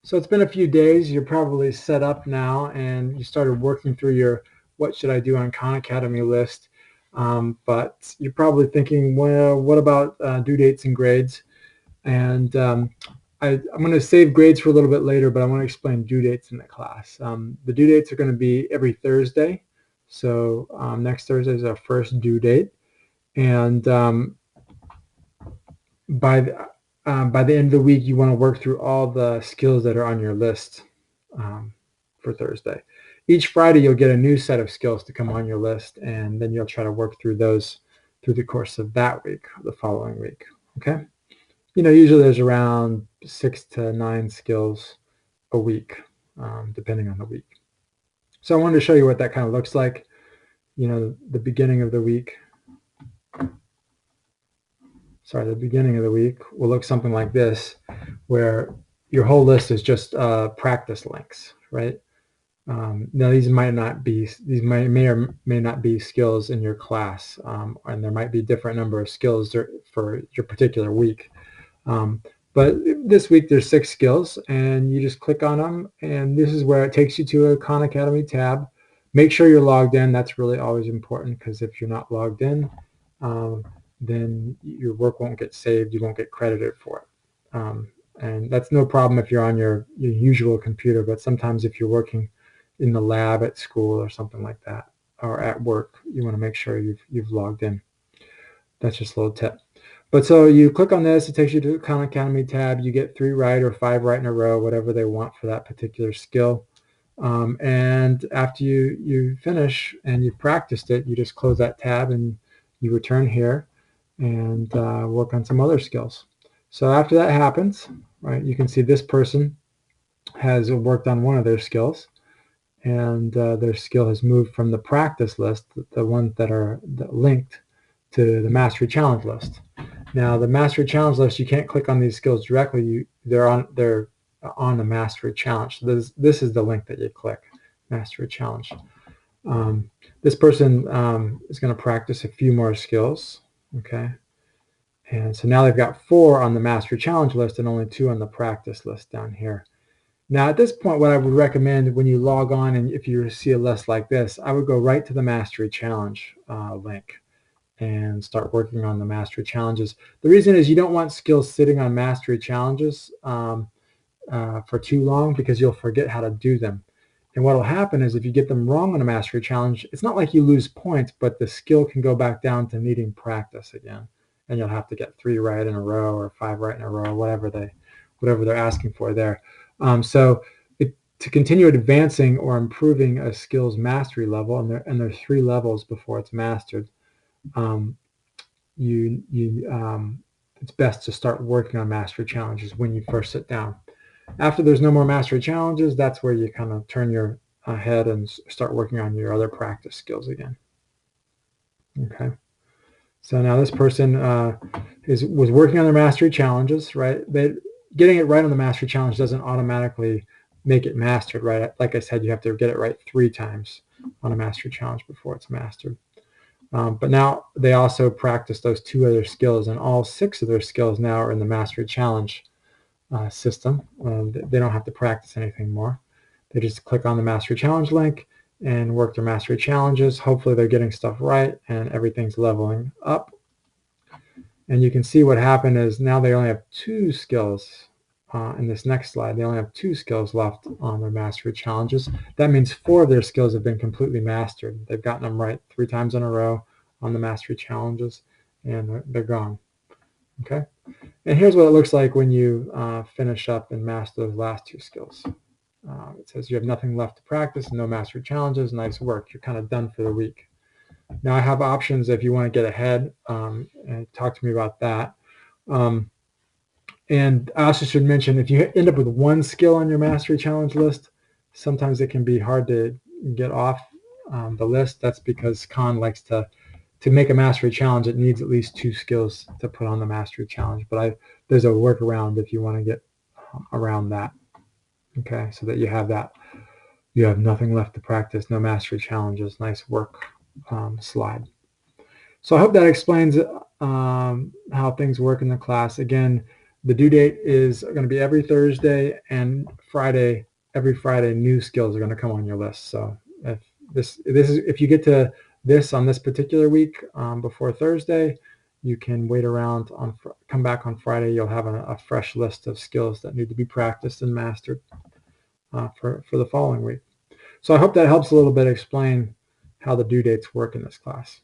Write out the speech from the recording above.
So it's been a few days. You're probably set up now, and you started working through your "What should I do on Khan Academy" list. But you're probably thinking, well, what about due dates and grades? And I'm going to save grades for a little bit later, but I want to explain due dates in the class. The due dates are going to be every Thursday. So next Thursday is our first due date, and by by the end of the week, you want to work through all the skills that are on your list for Thursday. Each Friday, you'll get a new set of skills to come on your list, and then you'll try to work through those through the course of that week, the following week. Okay. Usually there's around 6 to 9 skills a week, depending on the week. So I wanted to show you what that kind of looks like. The beginning of the week. The beginning of the week will look something like this, where your whole list is just practice links, right? Now these may or may not be skills in your class, and there might be a different number of skills for your particular week. But this week there's 6 skills, and you just click on them, and this is where it takes you to a Khan Academy tab. Make sure you're logged in. That's really always important, because if you're not logged in, then your work won't get saved. You won't get credited for it. And that's no problem if you're on your usual computer, but sometimes if you're working in the lab at school or something like that, or at work, you want to make sure you've logged in. That's just a little tip. But so you click on this, it takes you to the Khan Academy tab. You get 3 right or 5 right in a row, whatever they want for that particular skill. And after you finish and you've practiced it, you just close that tab and you return here and work on some other skills. So after that happens, right, you can see this person has worked on one of their skills, and their skill has moved from the practice list, the ones that are linked, to the Mastery Challenge list. Now, the Mastery Challenge list, you can't click on these skills directly. They're on the Mastery Challenge. So this is the link that you click, Mastery Challenge. This person is going to practice a few more skills. Okay. And so now they've got 4 on the Mastery Challenge list and only 2 on the practice list down here. Now, at this point, what I would recommend when you log on, and if you see a list like this, I would go right to the Mastery Challenge link and start working on the Mastery Challenges. The reason is you don't want skills sitting on Mastery Challenges for too long, because you'll forget how to do them. And what will happen is if you get them wrong on a Mastery Challenge, it's not like you lose points, but the skill can go back down to needing practice again. And you'll have to get 3 right in a row or 5 right in a row, whatever they're asking for there. To continue advancing or improving a skill's mastery level, and there are 3 levels before it's mastered, it's best to start working on Mastery Challenges when you first sit down. After there's no more Mastery Challenges, that's where you kind of turn your head and start working on your other practice skills again. Okay. So now this person was working on their Mastery Challenges, right? Getting it right on the Mastery Challenge doesn't automatically make it mastered, right? Like I said, you have to get it right 3 times on a Mastery Challenge before it's mastered. But now they also practice those 2 other skills, and all 6 of their skills now are in the Mastery Challenge system. They don't have to practice anything more. They just click on the Mastery Challenge link and work their Mastery Challenges. Hopefully they're getting stuff right and everything's leveling up. And you can see what happened is now they only have 2 skills. In this next slide, they only have 2 skills left on their Mastery Challenges. That means 4 of their skills have been completely mastered. They've gotten them right 3 times in a row on the Mastery Challenges, and they're gone. Okay, and here's what it looks like when you finish up and master those last 2 skills. It says you have nothing left to practice, no Mastery Challenges. Nice work. You're kind of done for the week. Now I have options if you want to get ahead, and talk to me about that. And I also should mention, if you end up with 1 skill on your Mastery Challenge list, sometimes it can be hard to get off the list. That's because Khan likes to make a Mastery Challenge, it needs at least 2 skills to put on the Mastery Challenge. But there's a workaround if you want to get around that. Okay, so that you have that. You have nothing left to practice, no Mastery Challenges. Nice work slide. So I hope that explains how things work in the class. Again, the due date is going to be every Thursday and Friday. Every Friday, new skills are going to come on your list. So if if you get to this on this particular week before Thursday, you can wait around come back on Friday. You'll have a fresh list of skills that need to be practiced and mastered for the following week. So I hope that helps a little bit explain how the due dates work in this class.